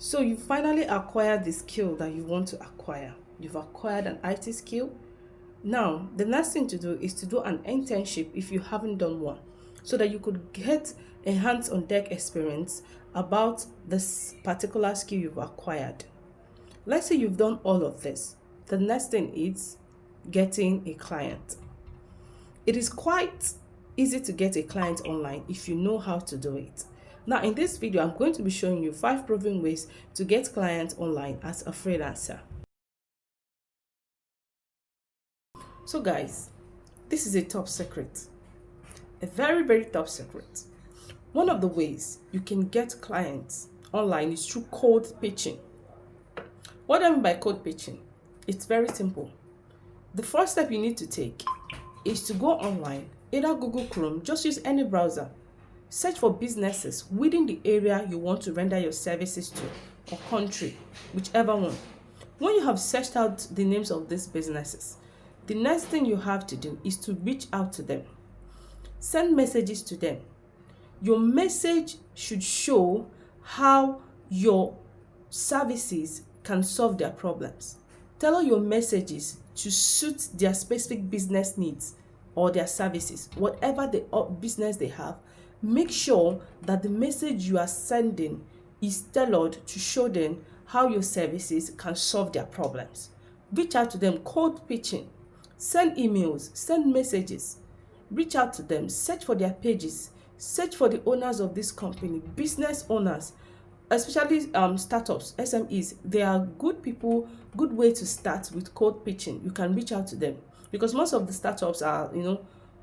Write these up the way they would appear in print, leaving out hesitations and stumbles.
So you finally acquired the skill that you want to acquire. You've acquired an IT skill. Now, the next thing to do is to do an internship if you haven't done one, so that you could get a hands-on-deck experience about this particular skill you've acquired. Let's say you've done all of this. The next thing is getting a client. It is quite easy to get a client online if you know how to do it. Now, in this video, I'm going to be showing you 5 proven ways to get clients online as a freelancer. So guys, this is a top secret, a very, very top secret. One of the ways you can get clients online is through cold pitching. What do I mean by cold pitching? It's very simple. The first step you need to take is to go online, either Google Chrome, just use any browser, search for businesses within the area you want to render your services to, or country, whichever one. When you have searched out the names of these businesses, the next thing you have to do is to reach out to them. Send messages to them. Your message should show how your services can solve their problems. Tailor your messages to suit their specific business needs or their services, whatever the business they have. Make sure that the message you are sending is tailored to show them how your services can solve their problems. Reach out to them, cold pitching. Send emails, send messages. Reach out to them, search for their pages, search for the owners of this company, business owners, especially startups, SMEs. They are good people, good way to start with cold pitching. You can reach out to them because most of the startups are,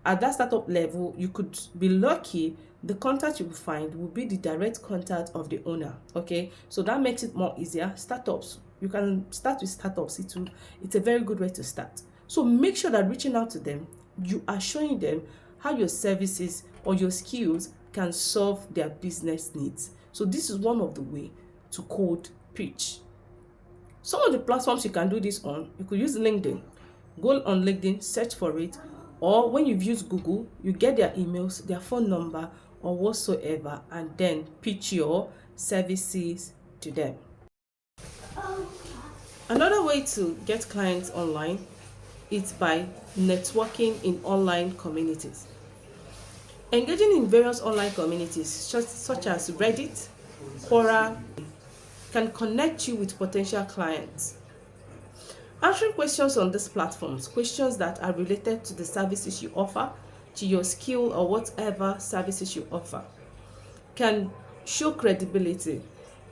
at that startup level, you could be lucky. The contact you will find will be the direct contact of the owner. Okay, so that makes it more easier. Startups, you can start with startups. It's a very good way to start. So make sure that reaching out to them, you are showing them how your services or your skills can solve their business needs. So this is one of the way to cold pitch. Some of the platforms you can do this on, you could use LinkedIn. Go on LinkedIn, search for it, or when you've used Google, you get their emails, their phone number, or whatsoever, and then pitch your services to them. Another way to get clients online is by networking in online communities. Engaging in various online communities such as Reddit, Quora, can connect you with potential clients. Answering questions on these platforms, questions that are related to the services you offer, to your skill or whatever services you offer, can show credibility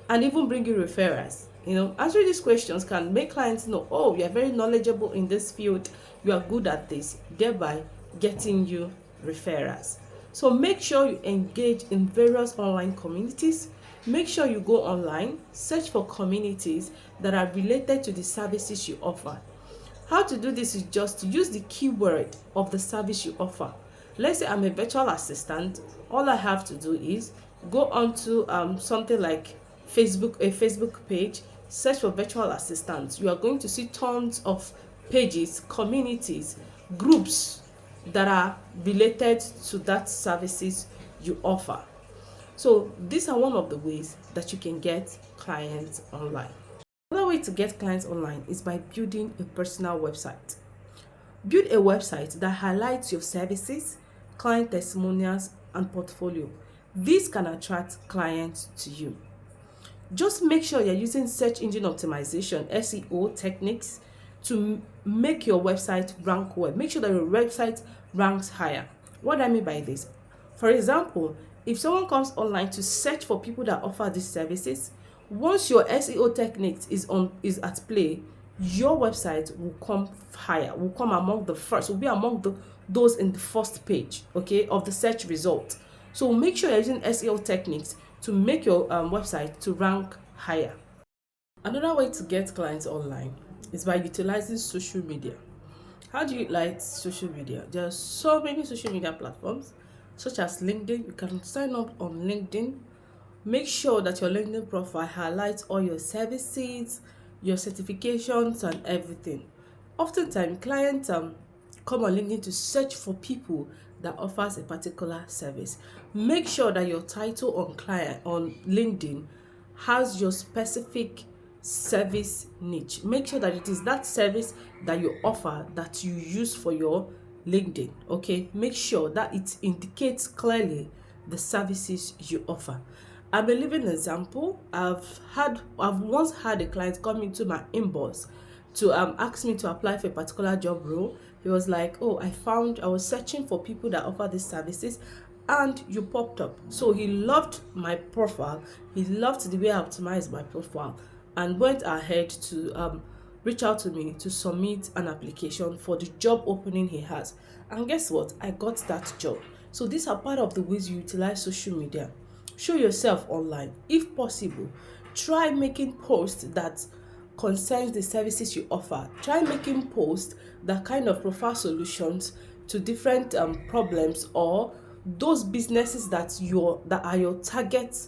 and even bring you referrals. Answering these questions can make clients know, oh, you are very knowledgeable in this field, you are good at this, thereby getting you referrals. So make sure you engage in various online communities. Make sure you go online, search for communities that are related to the services you offer. How to do this is just to use the keyword of the service you offer. Let's say I'm a virtual assistant. All I have to do is go onto something like Facebook, a Facebook page, search for virtual assistants. You are going to see tons of pages, communities, groups that are related to that services you offer. So these are one of the ways that you can get clients online. Another way to get clients online is by building a personal website. Build a website that highlights your services, client testimonials, and portfolio. This can attract clients to you. Just make sure you're using search engine optimization, SEO techniques to make your website rank well. Make sure that your website ranks higher. What do I mean by this? For example, if someone comes online to search for people that offer these services, once your SEO techniques is at play, your website will come higher, will come among the first, will be among those in the first page, okay, of the search result. So make sure you're using SEO techniques to make your website to rank higher. Another way to get clients online is by utilizing social media. How do you utilize social media? There are so many social media platforms, such as LinkedIn. You can sign up on LinkedIn. Make sure that your LinkedIn profile highlights all your services, your certifications, and everything. Oftentimes, clients come on LinkedIn to search for people that offers a particular service. Make sure that your title on LinkedIn has your specific service niche. Make sure that it is that service that you offer that you use for your LinkedIn. Okay, make sure that it indicates clearly the services you offer. I'm a living example. I've once had a client come into my inbox to ask me to apply for a particular job role. He was like, oh, I was searching for people that offer these services and you popped up. So he loved my profile. He loved the way I optimized my profile and went ahead to reach out to me to submit an application for the job opening he has. And guess what? I got that job. So these are part of the ways you utilize social media. Show yourself online. If possible, try making posts that concerns the services you offer. Try making posts that kind of profile solutions to different problems or those businesses that are your target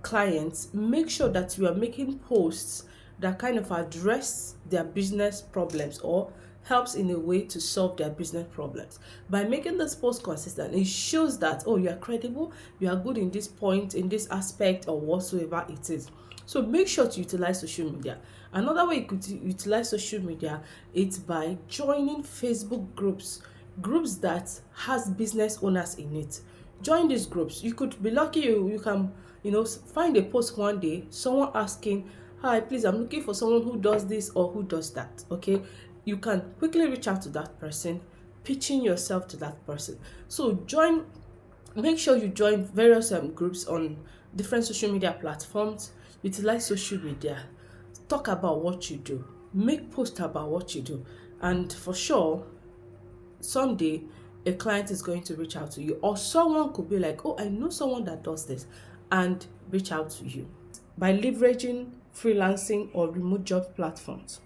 clients. Make sure that you are making posts that kind of address their business problems or helps in a way to solve their business problems. By making this post consistent, it shows that, oh, you are credible, you are good in this point, in this aspect, or whatsoever it is. So make sure to utilize social media. Another way you could utilize social media is by joining Facebook groups that has business owners in it. Join these groups. You could be lucky you can find a post one day, someone asking, hi, please, I'm looking for someone who does this or who does that. Okay, you can quickly reach out to that person, pitching yourself to that person. So make sure you join various groups on different social media platforms. Utilize social media. Talk about what you do. Make posts about what you do. And for sure, someday a client is going to reach out to you, or someone could be like, oh, I know someone that does this, and reach out to you. By leveraging freelancing or remote job platforms.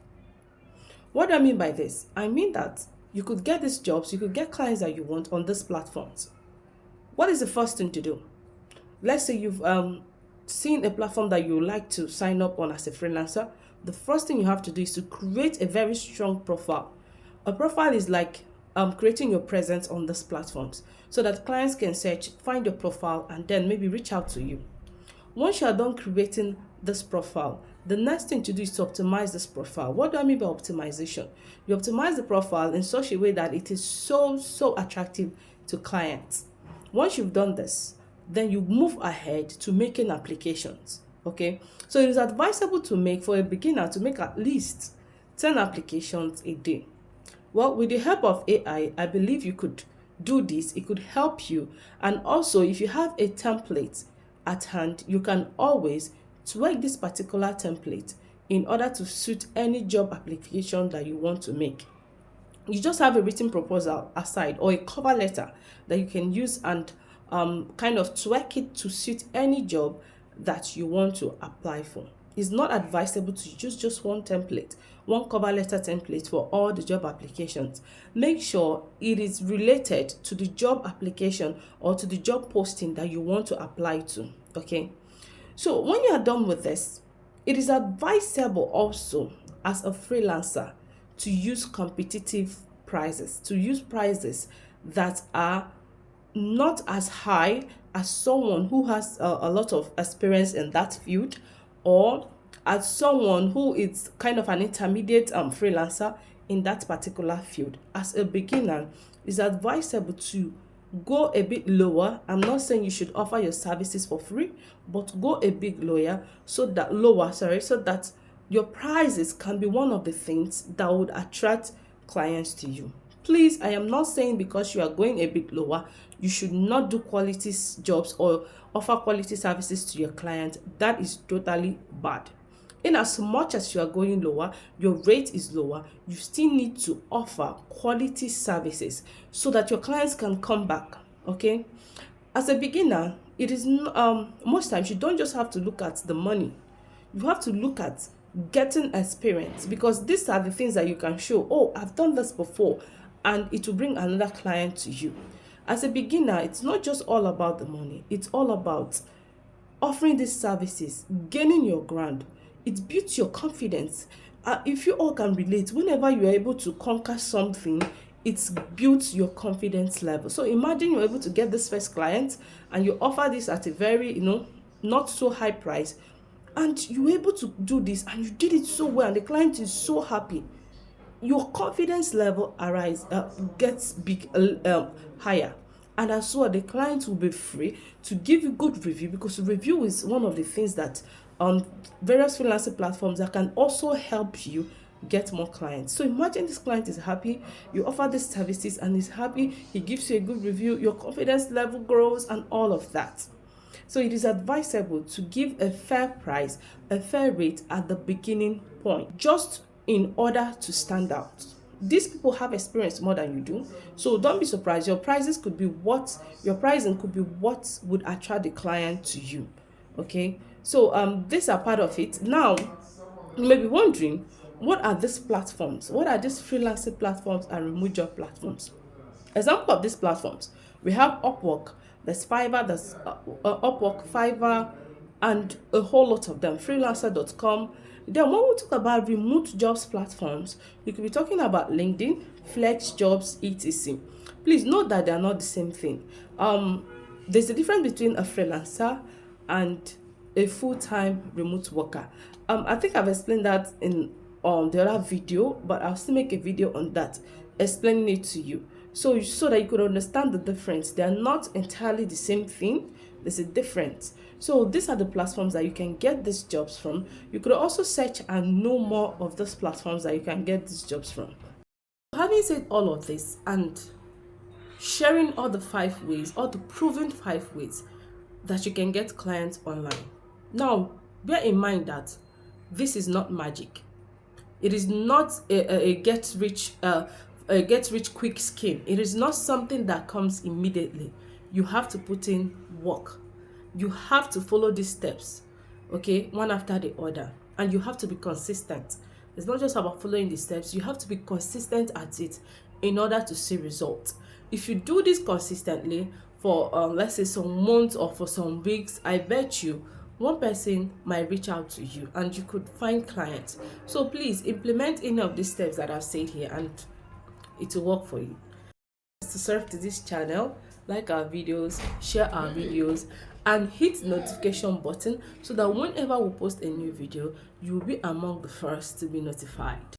What do I mean by this? I mean that you could get these jobs, you could get clients that you want on these platforms. What is the first thing to do? Let's say you've seen a platform that you like to sign up on as a freelancer. The first thing you have to do is to create a very strong profile. A profile is like creating your presence on these platforms so that clients can search, find your profile, and then maybe reach out to you. Once you are done creating this profile, the next thing to do is to optimize this profile. What do I mean by optimization? You optimize the profile in such a way that it is so attractive to clients. Once you've done this, then you move ahead to making applications. Okay, so it is advisable for a beginner to make at least 10 applications a day. Well, with the help of AI, I believe you could do this. It could help you. And also, if you have a template at hand, you can always tweak this particular template in order to suit any job application that you want to make. You just have a written proposal aside or a cover letter that you can use and kind of tweak it to suit any job that you want to apply for. It's not advisable to use just one template, one cover letter template for all the job applications. Make sure it is related to the job application or to the job posting that you want to apply to. Okay, so when you are done with this, it is advisable also as a freelancer to use competitive prices, to use prices that are not as high as someone who has a lot of experience in that field, or as someone who is kind of an intermediate freelancer in that particular field. As a beginner, it's advisable to go a bit lower. I'm not saying you should offer your services for free, but go a bit lower so that your prices can be one of the things that would attract clients to you. Please, I am not saying because you are going a bit lower, you should not do quality jobs or offer quality services to your client. That is totally bad. In as much as you are going lower, your rate is lower, you still need to offer quality services so that your clients can come back. Okay? As a beginner, it is most times you don't just have to look at the money. You have to look at getting experience, because these are the things that you can show. Oh, I've done this before, and it will bring another client to you. As a beginner, it's not just all about the money. It's all about offering these services, gaining your ground. It builds your confidence. If you all can relate, whenever you are able to conquer something, it builds your confidence level. So imagine you're able to get this first client and you offer this at a very, not so high price. and you were able to do this and you did it so well and the client is so happy, your confidence level gets higher, and as well the client will be free to give you good review, because review is one of the things that on various freelancer platforms that can also help you get more clients. So imagine this client is happy, you offer these services and he's happy, he gives you a good review, your confidence level grows and all of that. So it is advisable to give a fair price, a fair rate at the beginning point, just in order to stand out. These people have experience more than you do, so don't be surprised. Your pricing could be what would attract the client to you. Okay, so these are part of it. Now, you may be wondering, what are these platforms? What are these freelancing platforms and remote job platforms? Example of these platforms, we have Upwork, there's Fiverr, there's Upwork, Fiverr, and a whole lot of them, freelancer.com. Then when we talk about remote jobs platforms, you could be talking about LinkedIn, Flex Jobs, etc. Please note that they are not the same thing. There's a difference between a freelancer and a full-time remote worker. I think I've explained that in the other video, but I'll still make a video on that, explaining it to you. So that you could understand the difference. They are not entirely the same thing. There's a difference. So these are the platforms that you can get these jobs from. You could also search and know more of those platforms that you can get these jobs from. Having said all of this and sharing all the 5 ways, all the proven 5 ways that you can get clients online. Now, bear in mind that this is not magic. It is not a get rich quick scheme. It is not something that comes immediately. You have to put in work. You have to follow these steps, okay, one after the other, and you have to be consistent. It's not just about following the steps. You have to be consistent at it in order to see results. If you do this consistently for let's say some months or for some weeks, I bet you one person might reach out to you and you could find clients. So please implement any of these steps that I've said here and it will work for you. To subscribe to this channel, like our videos, share our videos, and hit the notification button so that whenever we post a new video, you will be among the first to be notified.